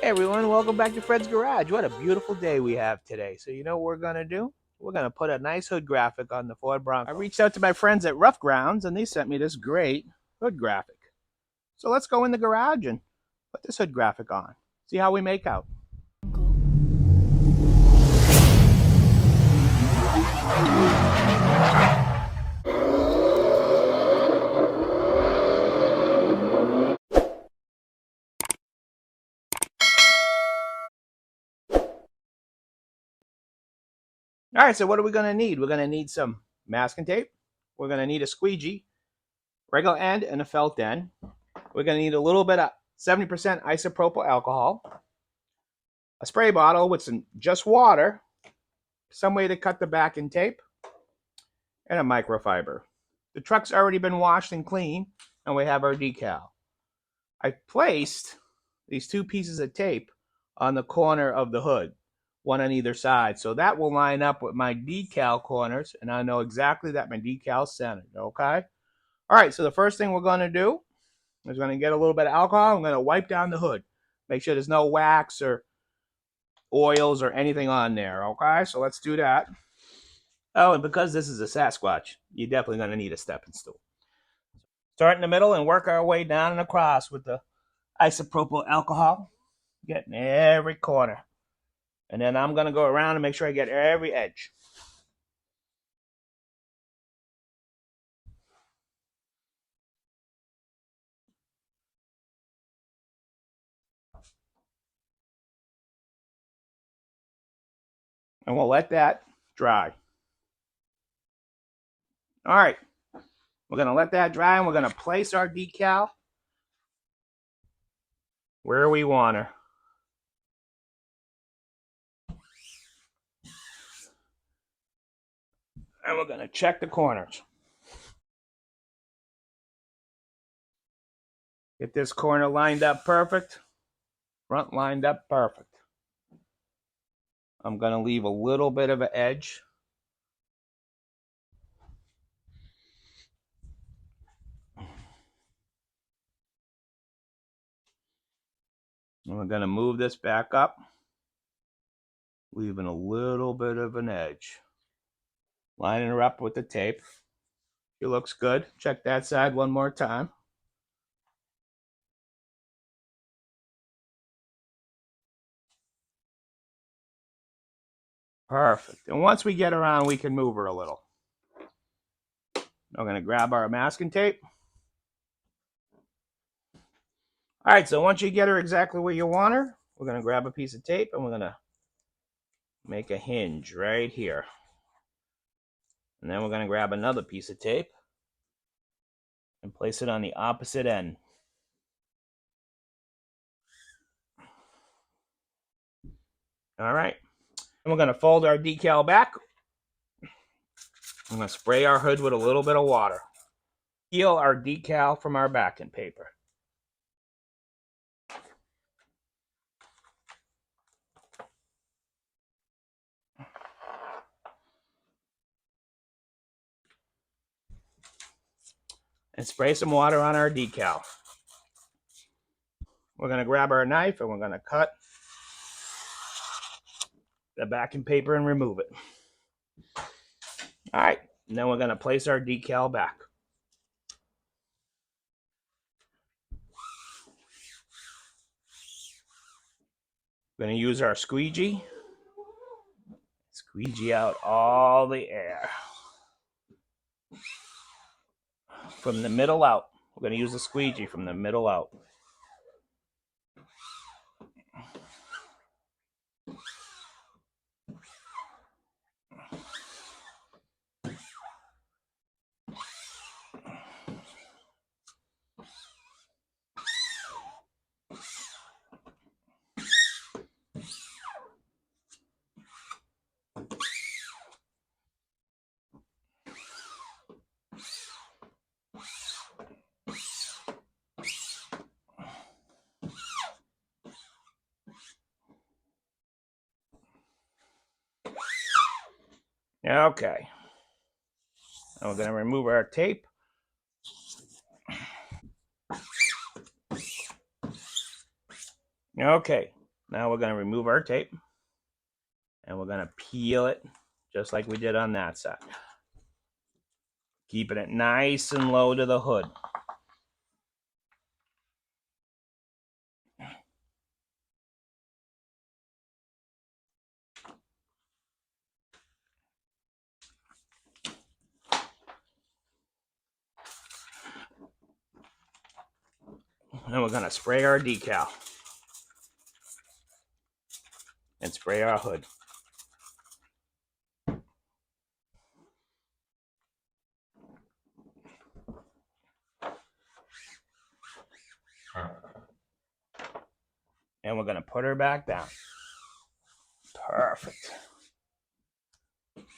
Hey everyone, welcome back to Fred's Garage. What a beautiful day we have today. So you know what we're going to do? We're going to put a nice hood graphic on the Ford Bronco. I reached out to my friends at Rough Grounds and they sent me this great hood graphic. So let's go in the garage and put this hood graphic on. See how we make out. All right, so what are we going to need? We're going to need some masking tape. We're going to need a squeegee, regular end, and a felt end. We're going to need a little bit of 70% isopropyl alcohol, a spray bottle with some just water, some way to cut the backing tape, and a microfiber. The truck's already been washed and cleaned, and we have our decal. I placed these two pieces of tape on the corner of the hood, one on either side. So that will line up with my decal corners, and I know exactly that my decal's centered, okay? All right, so the first thing we're going to do is going to get a little bit of alcohol. I'm going to wipe down the hood. Make sure there's no wax or oils or anything on there, okay? So let's do that. Oh, and because this is a Sasquatch, you're definitely going to need a stepping stool. Start in the middle and work our way down and across with the isopropyl alcohol, getting every corner. And then I'm going to go around and make sure I get every edge. And we'll let that dry. All right. We're going to let that dry and we're going to place our decal where we want her. And we're going to check the corners. Get this corner lined up perfect. Front lined up perfect. I'm going to leave a little bit of an edge. And we're going to move this back up, leaving a little bit of an edge. Lining her up with the tape. She looks good. Check that side one more time. Perfect. And once we get her on, we can move her a little. I'm going to grab our masking tape. All right, so once you get her exactly where you want her, we're going to grab a piece of tape and we're going to make a hinge right here. And then we're going to grab another piece of tape and place it on the opposite end. All right. And we're going to fold our decal back. I'm going to spray our hood with a little bit of water. Peel our decal from our backing paper. And spray some water on our decal. We're going to grab our knife and we're going to cut the backing paper and remove it. All right, and then we're going to place our decal back. We're going to use our squeegee. Squeegee out all the air. From the middle out. We're going to use the squeegee from the middle out. Okay. Now we're going to remove our tape. Okay. Now we're going to remove our tape and we're going to peel it just like we did on that side. Keeping it nice and low to the hood. And we're going to spray our decal and spray our hood. And we're going to put her back down. Perfect.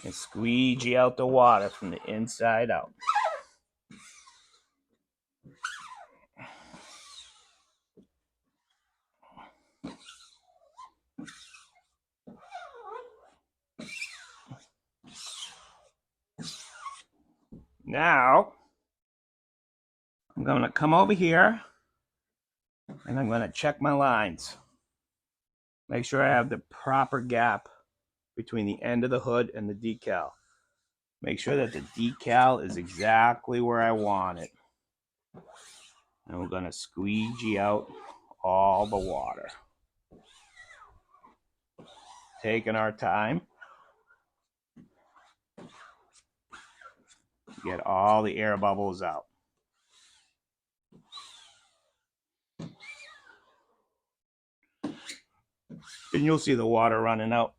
And squeegee out the water from the inside out. Now, I'm going to come over here and I'm going to check my lines. Make sure I have the proper gap between the end of the hood and the decal. Make sure that the decal is exactly where I want it. And we're going to squeegee out all the water. Taking our time. Get all the air bubbles out. And you'll see the water running out.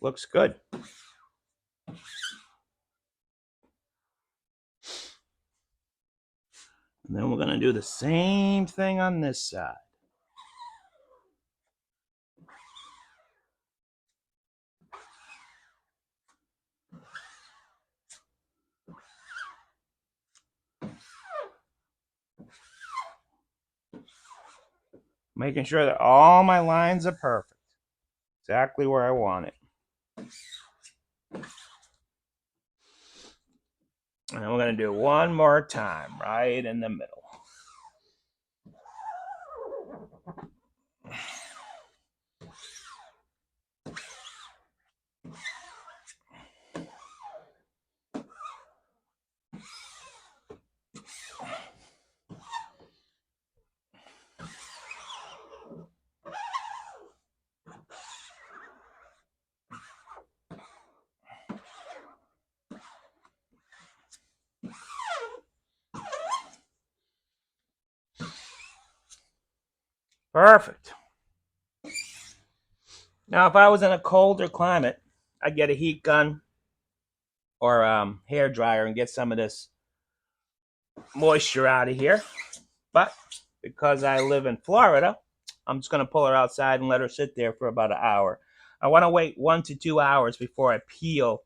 Looks good. And then we're going to do the same thing on this side. Making sure that all my lines are perfect. Exactly where I want it. And we're going to do one more time, right in the middle. Perfect. Now, if I was in a colder climate, I'd get a heat gun or hair dryer and get some of this moisture out of here. But because I live in Florida, I'm just going to pull her outside and let her sit there for about an hour. I want to wait 1 to 2 hours before I peel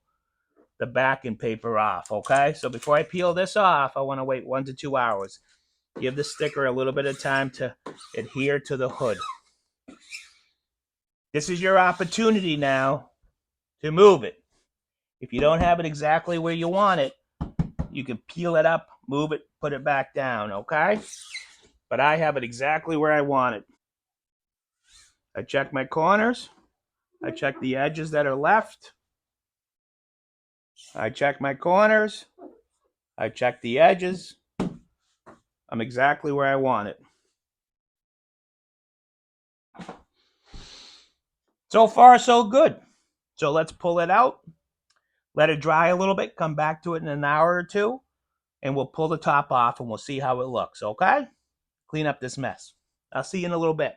the backing paper off, okay? So before I peel this off, I want to wait 1 to 2 hours. Give the sticker a little bit of time to adhere to the hood. This is your opportunity now to move it. If you don't have it exactly where you want it, you can peel it up, move it, put it back down, okay? But I have it exactly where I want it. I check my corners. I check the edges that are left. I check my corners. I check the edges. I'm exactly where I want it. So far, so good. So let's pull it out. Let it dry a little bit. Come back to it in an hour or two. And we'll pull the top off and we'll see how it looks, okay? Clean up this mess. I'll see you in a little bit.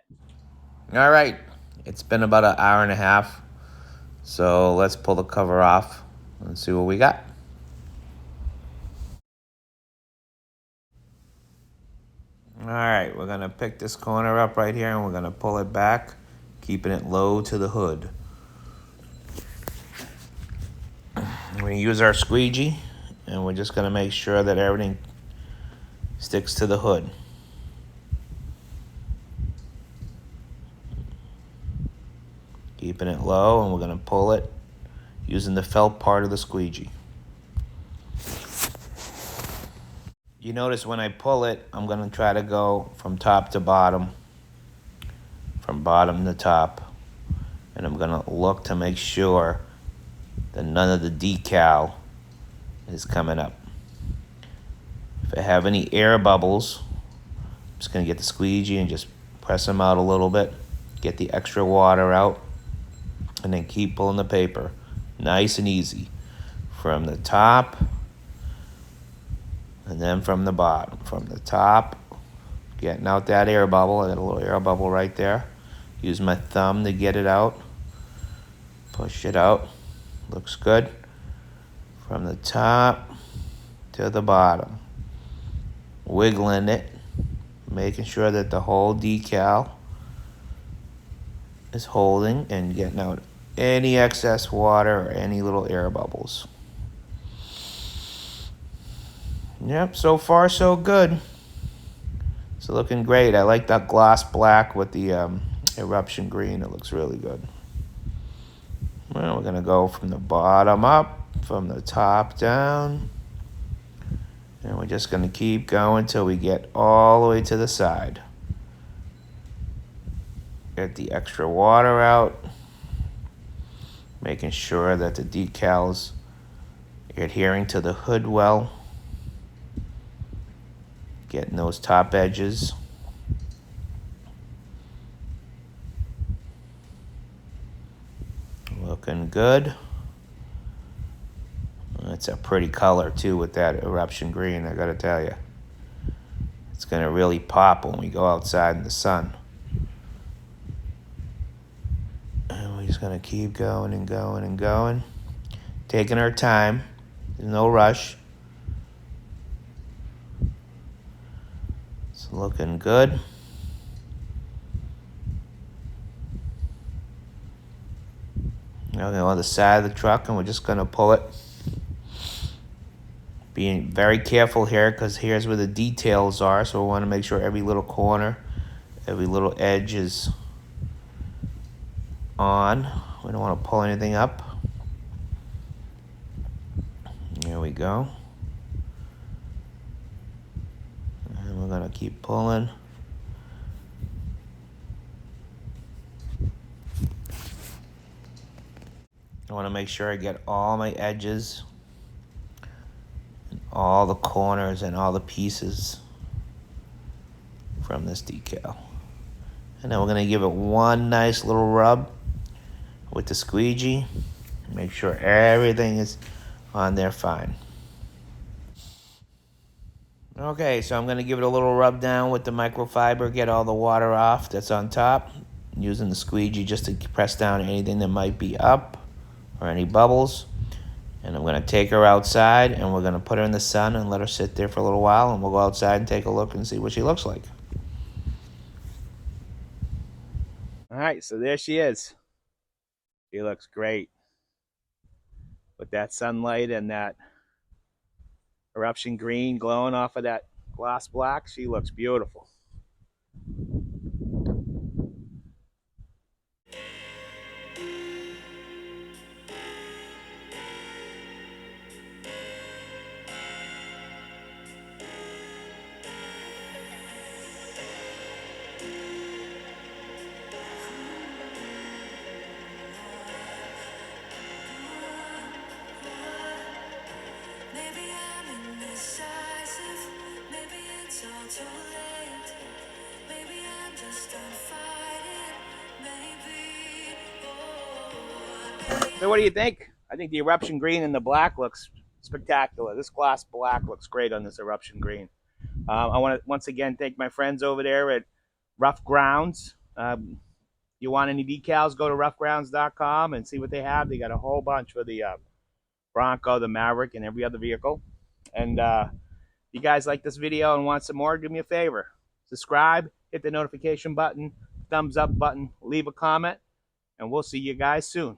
All right, it's been about an hour and a half, so let's pull the cover off and see what we got. All right, we're gonna pick this corner up right here and we're gonna pull it back, keeping it low to the hood. We're gonna use our squeegee and we're just gonna make sure that everything sticks to the hood. Keeping it low, and we're gonna pull it using the felt part of the squeegee. You notice when I pull it, I'm going to try to go from top to bottom, from bottom to top, and I'm going to look to make sure that none of the decal is coming up. If I have any air bubbles, I'm just going to get the squeegee and just press them out a little bit, get the extra water out, and then keep pulling the paper. Nice and easy. From the top, and then from the bottom. From the top, getting out that air bubble. I got a little air bubble right there. Use my thumb to get it out. Push it out. Looks good. From the top to the bottom. Wiggling it. Making sure that the whole decal is holding and getting out any excess water or any little air bubbles. Yep, so far so good. It's looking great. I like that gloss black with the eruption green. It looks really good. Well, we're going to go from the bottom up, from the top down. And we're just going to keep going till we get all the way to the side. Get the extra water out. Making sure that the decals are adhering to the hood well. Getting those top edges. Looking good. It's a pretty color too with that eruption green, I gotta tell you. It's gonna really pop when we go outside in the sun. And we're just gonna keep going and going and going. Taking our time. There's no rush. It's looking good. Now we're going on the side of the truck and we're just going to pull it. Being very careful here because here's where the details are. So we want to make sure every little corner, every little edge is on. We don't want to pull anything up. There we go. And we're going to keep pulling. I want to make sure I get all my edges and all the corners and all the pieces from this decal. And then we're going to give it one nice little rub with the squeegee. Make sure everything is on there fine. Okay, so I'm going to give it a little rub down with the microfiber, get all the water off that's on top. Using the squeegee just to press down anything that might be up or any bubbles. And I'm going to take her outside and we're going to put her in the sun and let her sit there for a little while, and we'll go outside and take a look and see what she looks like. All right, so there she is. She looks great with that sunlight and that eruption green glowing off of that gloss black. She looks beautiful. So what do you think? I think the eruption green and the black looks spectacular. This gloss black looks great on this eruption green. I want to once again thank my friends over there at Rough Grounds. You want any decals, go to roughgrounds.com and see what they have. They got a whole bunch for the Bronco, the Maverick, and every other vehicle. And if you guys like this video and want some more, do me a favor. Subscribe, hit the notification button, thumbs up button, leave a comment, and we'll see you guys soon.